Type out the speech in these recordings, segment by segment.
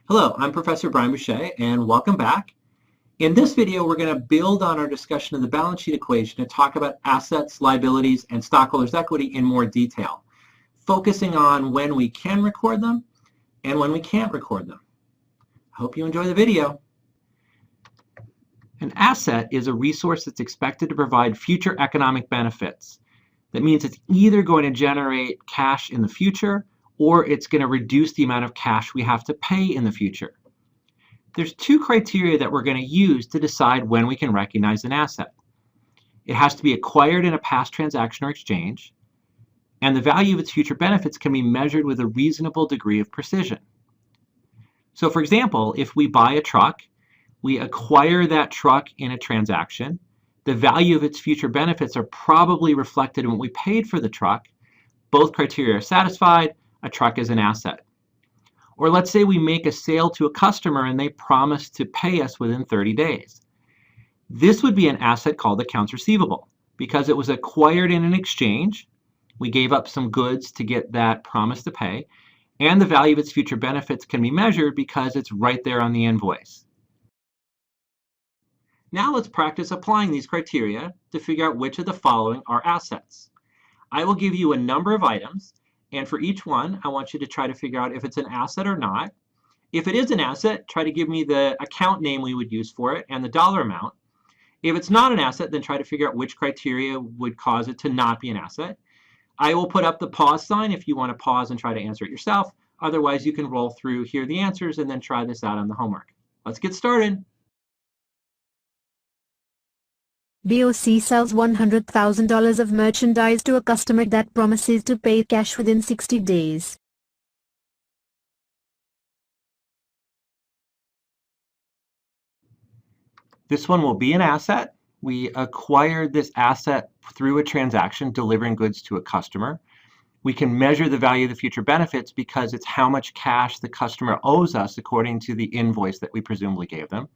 Hello, I'm Professor Brian Boucher, and welcome back. In this video, we're going to build on our discussion of the balance sheet equation to talk about assets, liabilities, and stockholders' equity in more detail, focusing on when we can record them and when we can't record them. I hope you enjoy the video. An asset is a resource that's expected to provide future economic benefits. That means it's either going to generate cash in the future or it's going to reduce the amount of cash we have to pay in the future. There's two criteria that we're going to use to decide when we can recognize an asset. It has to be acquired in a past transaction or exchange, and the value of its future benefits can be measured with a reasonable degree of precision. So for example, if we buy a truck, we acquire that truck in a transaction, the value of its future benefits are probably reflected in what we paid for the truck. Both criteria are satisfied, a truck is an asset. Or let's say we make a sale to a customer and they promise to pay us within 30 days. This would be an asset called accounts receivable because it was acquired in an exchange. We gave up some goods to get that promise to pay, and the value of its future benefits can be measured because it's right there on the invoice. Now let's practice applying these criteria to figure out which of the following are assets. I will give you a number of items, and for each one, I want you to try to figure out if it's an asset or not. If it is an asset, try to give me the account name we would use for it and the dollar amount. If it's not an asset, then try to figure out which criteria would cause it to not be an asset. I will put up the pause sign if you want to pause and try to answer it yourself. Otherwise, you can roll through, hear the answers, and then try this out on the homework. Let's get started. BOC sells $100,000 of merchandise to a customer that promises to pay cash within 60 days. This one will be an asset. We acquired this asset through a transaction delivering goods to a customer. We can measure the value of the future benefits because it's how much cash the customer owes us according to the invoice that we presumably gave them.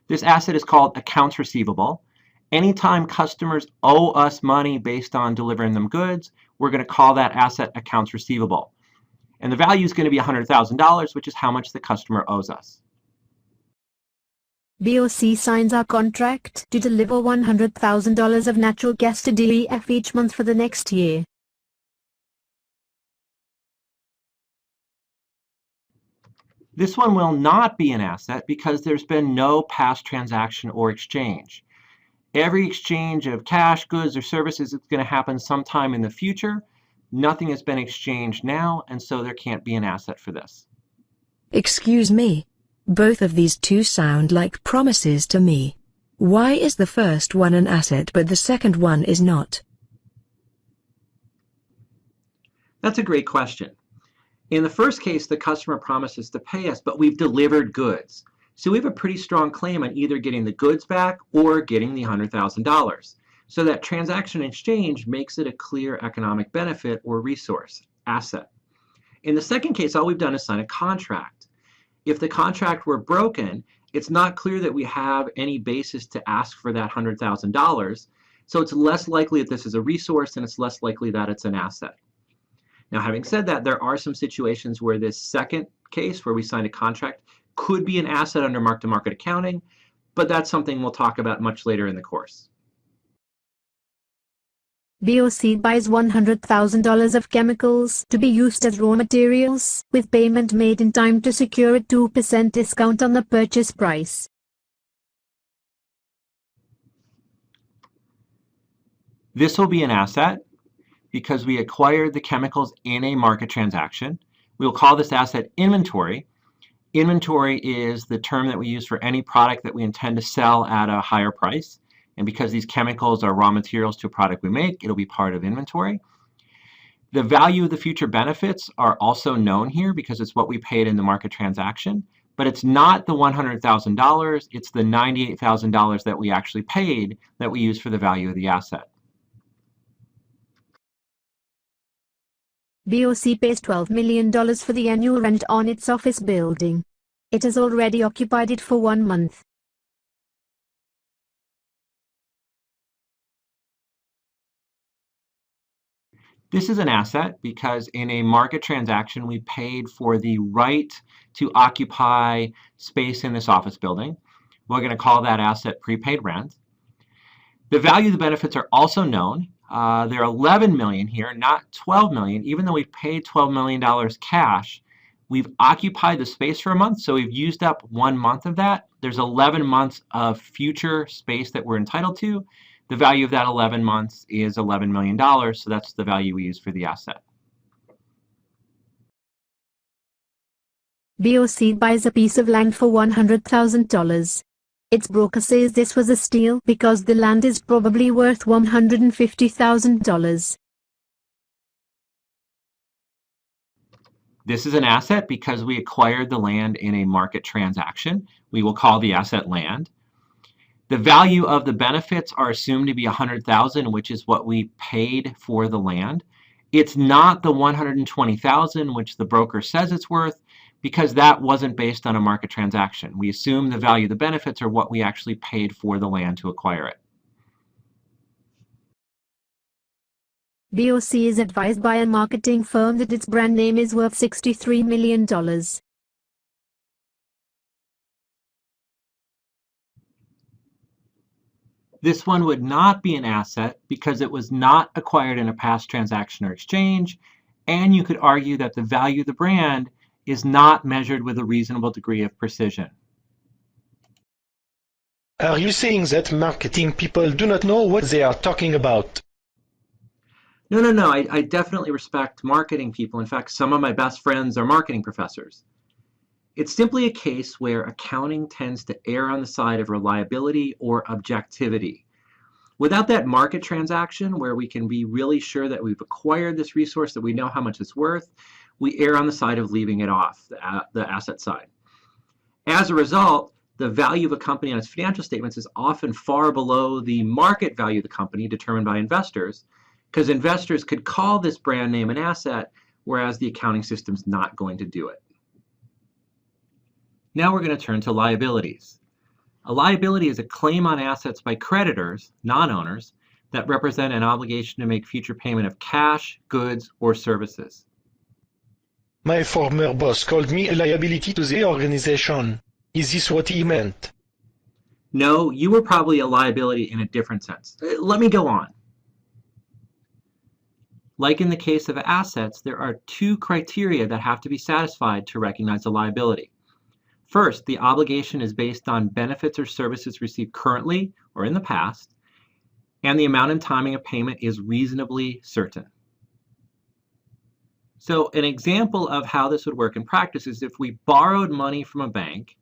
This asset is called accounts receivable. Anytime customers owe us money based on delivering them goods, we're going to call that asset accounts receivable. And the value is going to be $100,000, which is how much the customer owes us. BOC signs a contract to deliver $100,000 of natural gas to DEF each month for the next year. This one will not be an asset because there's been no past transaction or exchange. Every exchange of cash, goods, or services is going to happen sometime in the future. Nothing has been exchanged now, and so there can't be an asset for this. Excuse me. Both of these two sound like promises to me. Why is the first one an asset but the second one is not? That's a great question. In the first case, the customer promises to pay us, but we've delivered goods. So we have a pretty strong claim on either getting the goods back or getting the $100,000. So that transaction exchange makes it a clear economic benefit or resource, asset. In the second case, all we've done is sign a contract. If the contract were broken, it's not clear that we have any basis to ask for that $100,000. So it's less likely that this is a resource and it's less likely that it's an asset. Now, having said that, there are some situations where this second case where we signed a contract could be an asset under mark-to-market accounting, but that's something we'll talk about much later in the course. BOC buys $100,000 of chemicals to be used as raw materials, with payment made in time to secure a 2% discount on the purchase price. This will be an asset because we acquired the chemicals in a market transaction. We'll call this asset inventory. Inventory is the term that we use for any product that we intend to sell at a higher price. And because these chemicals are raw materials to a product we make, it'll be part of inventory. The value of the future benefits are also known here because it's what we paid in the market transaction. But it's not the $100,000, it's the $98,000 that we actually paid that we use for the value of the asset. BOC pays $12 million for the annual rent on its office building. It has already occupied it for 1 month. This is an asset because in a market transaction, we paid for the right to occupy space in this office building. We're going to call that asset prepaid rent. The value of the benefits are also known. There are 11 million here, not 12 million. Even though we've paid $12 million cash, we've occupied the space for a month, so we've used up 1 month of that. There's 11 months of future space that we're entitled to. The value of that 11 months is $11 million, so that's the value we use for the asset. BOC buys a piece of land for $100,000. Its broker says this was a steal because the land is probably worth $150,000. This is an asset because we acquired the land in a market transaction. We will call the asset land. The value of the benefits are assumed to be $100,000, which is what we paid for the land. It's not the $120,000, which the broker says it's worth, because that wasn't based on a market transaction. We assume the value of the benefits are what we actually paid for the land to acquire it. BOC is advised by a marketing firm that its brand name is worth $63 million. This one would not be an asset because it was not acquired in a past transaction or exchange, and you could argue that the value of the brand is not measured with a reasonable degree of precision. Are you saying that marketing people do not know what they are talking about? No. I definitely respect marketing people. In fact, some of my best friends are marketing professors. It's simply a case where accounting tends to err on the side of reliability or objectivity. Without that market transaction where we can be really sure that we've acquired this resource, that we know how much it's worth, we err on the side of leaving it off, the asset side. As a result, the value of a company on its financial statements is often far below the market value of the company determined by investors, because investors could call this brand name an asset, whereas the accounting system's not going to do it. Now we're going to turn to liabilities. A liability is a claim on assets by creditors, non-owners, that represent an obligation to make future payment of cash, goods, or services. My former boss called me a liability to the organization. Is this what he meant? No, you were probably a liability in a different sense. Let me go on. Like in the case of assets, there are two criteria that have to be satisfied to recognize a liability. First, the obligation is based on benefits or services received currently or in the past, and the amount and timing of payment is reasonably certain. So an example of how this would work in practice is if we borrowed money from a bank,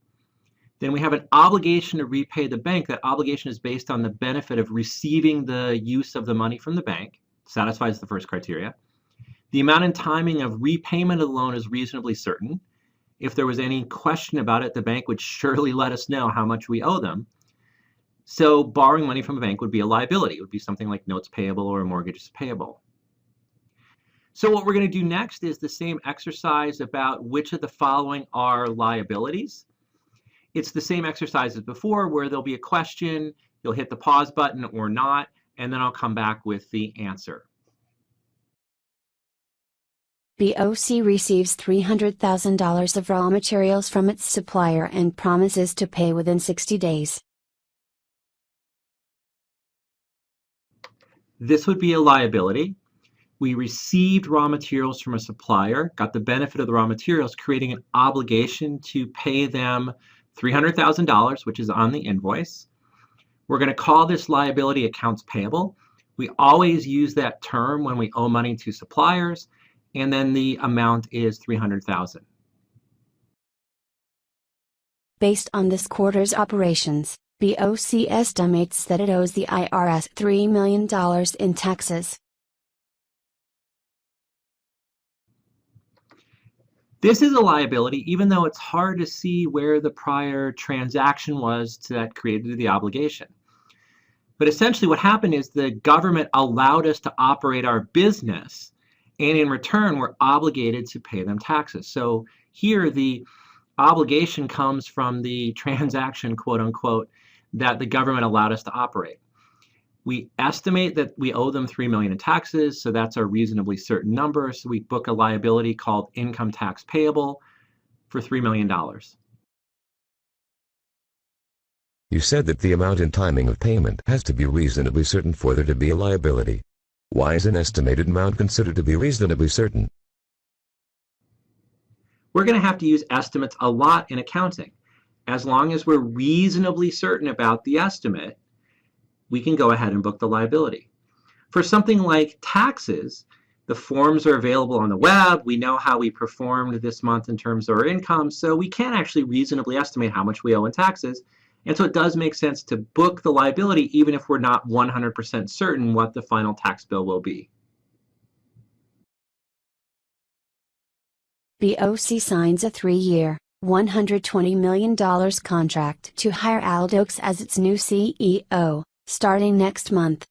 then we have an obligation to repay the bank. That obligation is based on the benefit of receiving the use of the money from the bank, satisfies the first criteria. The amount and timing of repayment of the loan is reasonably certain. If there was any question about it, the bank would surely let us know how much we owe them. So borrowing money from a bank would be a liability. It would be something like notes payable or mortgages payable. So what we're going to do next is the same exercise about which of the following are liabilities. It's the same exercise as before, where there'll be a question, you'll hit the pause button or not, and then I'll come back with the answer. BOC receives $300,000 of raw materials from its supplier and promises to pay within 60 days. This would be a liability. We received raw materials from a supplier, got the benefit of the raw materials, creating an obligation to pay them $300,000, which is on the invoice. We're going to call this liability accounts payable. We always use that term when we owe money to suppliers, and then the amount is $300,000. Based on this quarter's operations, BOC estimates that it owes the IRS $3 million in taxes. This is a liability, even though it's hard to see where the prior transaction was that created the obligation. But essentially what happened is the government allowed us to operate our business, and in return we're obligated to pay them taxes. So here the obligation comes from the transaction, quote unquote, that the government allowed us to operate. We estimate that we owe them $3 million in taxes, so that's a reasonably certain number. So we book a liability called income tax payable for $3 million. You said that the amount and timing of payment has to be reasonably certain for there to be a liability. Why is an estimated amount considered to be reasonably certain? We're going to have to use estimates a lot in accounting. As long as we're reasonably certain about the estimate, we can go ahead and book the liability. For something like taxes, the forms are available on the web. We know how we performed this month in terms of our income, so we can actually reasonably estimate how much we owe in taxes. And so it does make sense to book the liability even if we're not 100% certain what the final tax bill will be. BOC signs a 3-year, $120 million contract to hire Al Dokes as its new CEO, starting next month.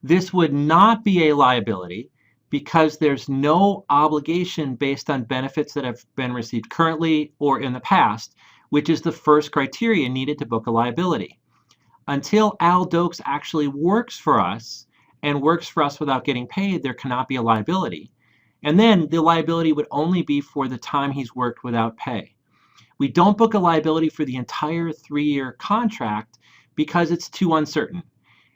This would not be a liability because there's no obligation based on benefits that have been received currently or in the past, which is the first criteria needed to book a liability. Until Al Dokes actually works for us and works for us without getting paid, there cannot be a liability. And then the liability would only be for the time he's worked without pay. We don't book a liability for the entire 3-year contract because it's too uncertain.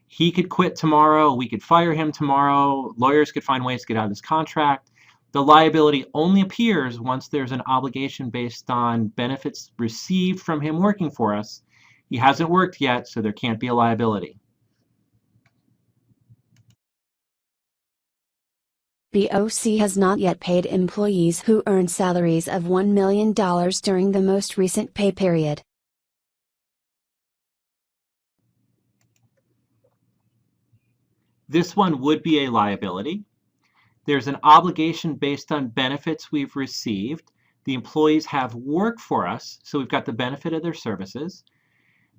He could quit tomorrow, we could fire him tomorrow, lawyers could find ways to get out of this contract. The liability only appears once there's an obligation based on benefits received from him working for us. He hasn't worked yet, so there can't be a liability. BOC has not yet paid employees who earned salaries of $1 million during the most recent pay period. This one would be a liability. There's an obligation based on benefits we've received. The employees have worked for us, so we've got the benefit of their services.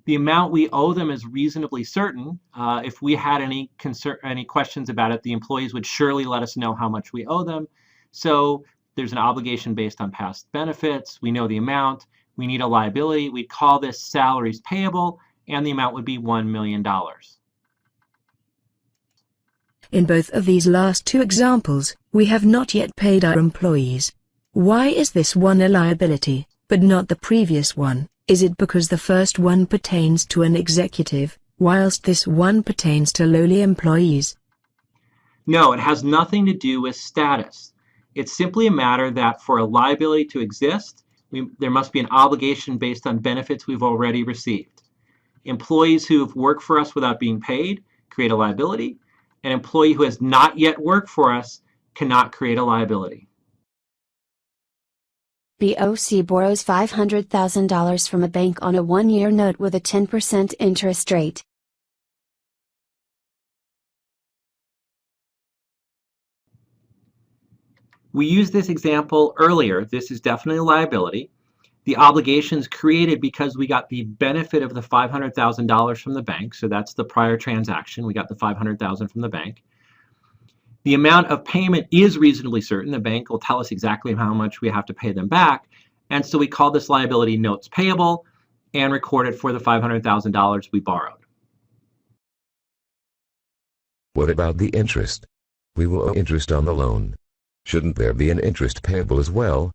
The amount we owe them is reasonably certain. If we had any questions about it, the employees would surely let us know how much we owe them. So there's an obligation based on past benefits. We know the amount. We need a liability. We'd call this salaries payable, and the amount would be $1 million. In both of these last two examples, we have not yet paid our employees. Why is this one a liability, but not the previous one? Is it because the first one pertains to an executive, whilst this one pertains to lowly employees? No, it has nothing to do with status. It's simply a matter that for a liability to exist, there must be an obligation based on benefits we've already received. Employees who have worked for us without being paid create a liability. An employee who has not yet worked for us cannot create a liability. BOC borrows $500,000 from a bank on a 1-year note with a 10% interest rate. We used this example earlier. This is definitely a liability. The obligation is created because we got the benefit of the $500,000 from the bank. So that's the prior transaction. We got the $500,000 from the bank. The amount of payment is reasonably certain. The bank will tell us exactly how much we have to pay them back. And so we call this liability notes payable and record it for the $500,000 we borrowed. What about the interest? We will owe interest on the loan. Shouldn't there be an interest payable as well?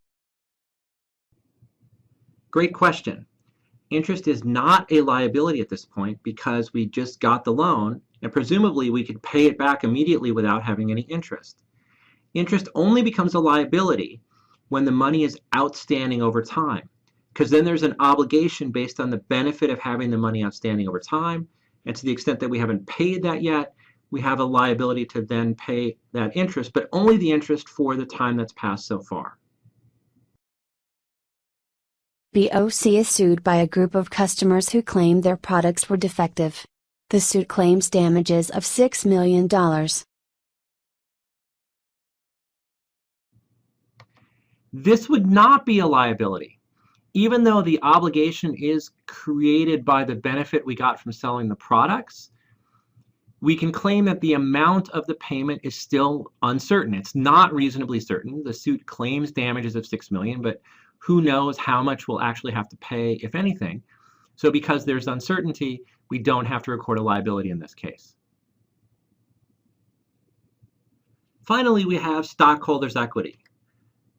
Great question. Interest is not a liability at this point because we just got the loan, and presumably we could pay it back immediately without having any interest. Interest only becomes a liability when the money is outstanding over time, because then there's an obligation based on the benefit of having the money outstanding over time, and to the extent that we haven't paid that yet, we have a liability to then pay that interest, but only the interest for the time that's passed so far. BOC is sued by a group of customers who claim their products were defective. The suit claims damages of $6 million. This would not be a liability. Even though the obligation is created by the benefit we got from selling the products, we can claim that the amount of the payment is still uncertain. It's not reasonably certain. The suit claims damages of $6 million, but Who knows how much we'll actually have to pay, if anything. So because there's uncertainty, we don't have to record a liability in this case. Finally, we have stockholders' equity.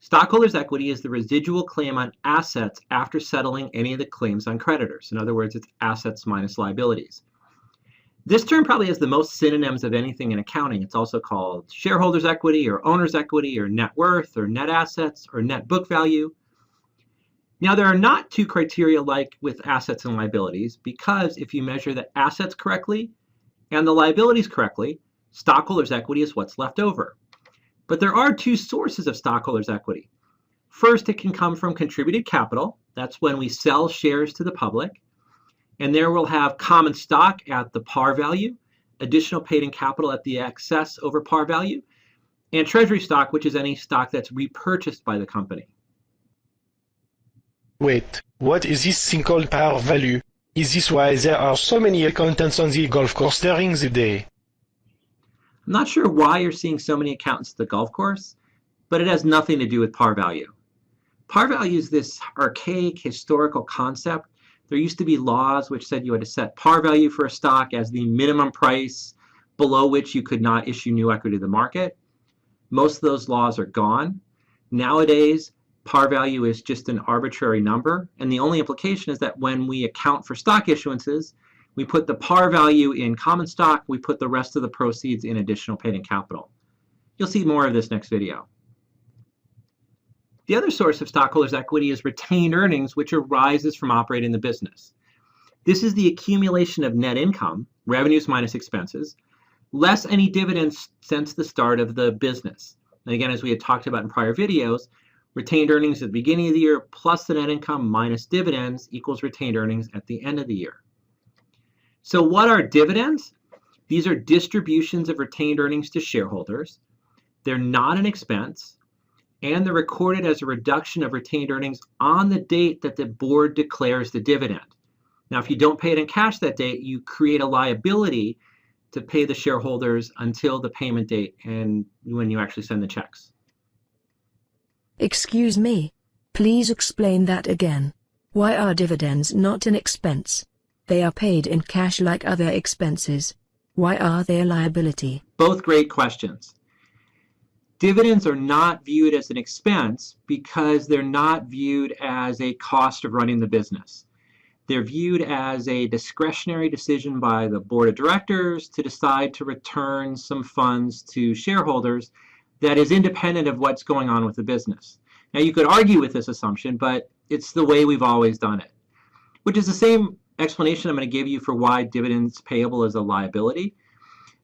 Stockholders' equity is the residual claim on assets after settling any of the claims on creditors. In other words, it's assets minus liabilities. This term probably has the most synonyms of anything in accounting. It's also called shareholders' equity or owner's equity or net worth or net assets or net book value. Now, there are not two criteria like with assets and liabilities, because if you measure the assets correctly and the liabilities correctly, stockholders' equity is what's left over. But there are two sources of stockholders' equity. First, it can come from contributed capital. That's when we sell shares to the public. And there we'll have common stock at the par value, additional paid-in capital at the excess over par value, and treasury stock, which is any stock that's repurchased by the company. Wait, what is this thing called par value? Is this why there are so many accountants on the golf course during the day? I'm not sure why you're seeing so many accountants at the golf course, but it has nothing to do with par value. Par value is this archaic historical concept. There used to be laws which said you had to set par value for a stock as the minimum price below which you could not issue new equity to the market. Most of those laws are gone. Nowadays, par value is just an arbitrary number, and the only implication is that when we account for stock issuances, we put the par value in common stock, we put the rest of the proceeds in additional paid-in capital. You'll see more of this next video. The other source of stockholders' equity is retained earnings, which arises from operating the business. This is the accumulation of net income, revenues minus expenses, less any dividends since the start of the business. And again, as we had talked about in prior videos, retained earnings at the beginning of the year plus the net income minus dividends equals retained earnings at the end of the year. So what are dividends? These are distributions of retained earnings to shareholders. They're not an expense, and they're recorded as a reduction of retained earnings on the date that the board declares the dividend. Now, if you don't pay it in cash that date, you create a liability to pay the shareholders until the payment date and when you actually send the checks. Excuse me. Please explain that again. Why are dividends not an expense? They are paid in cash like other expenses. Why are they a liability? Both great questions. Dividends are not viewed as an expense because they're not viewed as a cost of running the business. They're viewed as a discretionary decision by the board of directors to decide to return some funds to shareholders that is independent of what's going on with the business. Now, you could argue with this assumption, but it's the way we've always done it, which is the same explanation I'm going to give you for why dividends payable is a liability.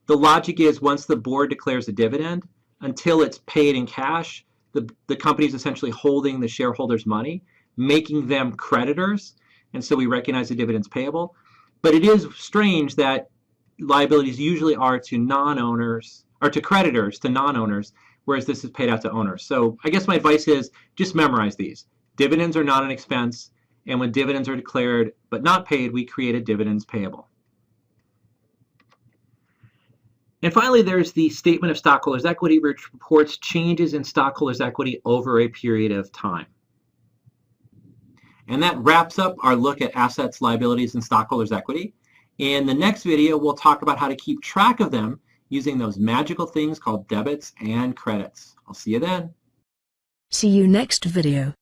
The logic is once the board declares a dividend, until it's paid in cash, the company is essentially holding the shareholders' money, making them creditors, and so we recognize the dividends payable. But it is strange that liabilities usually are to non-owners, or to creditors, to non-owners, whereas this is paid out to owners. So I guess my advice is just memorize these. Dividends are not an expense, and when dividends are declared but not paid, we create a dividends payable. And finally, there's the statement of stockholders' equity, which reports changes in stockholders' equity over a period of time. And that wraps up our look at assets, liabilities, and stockholders' equity. In the next video, we'll talk about how to keep track of them using those magical things called debits and credits. I'll see you then. See you next video.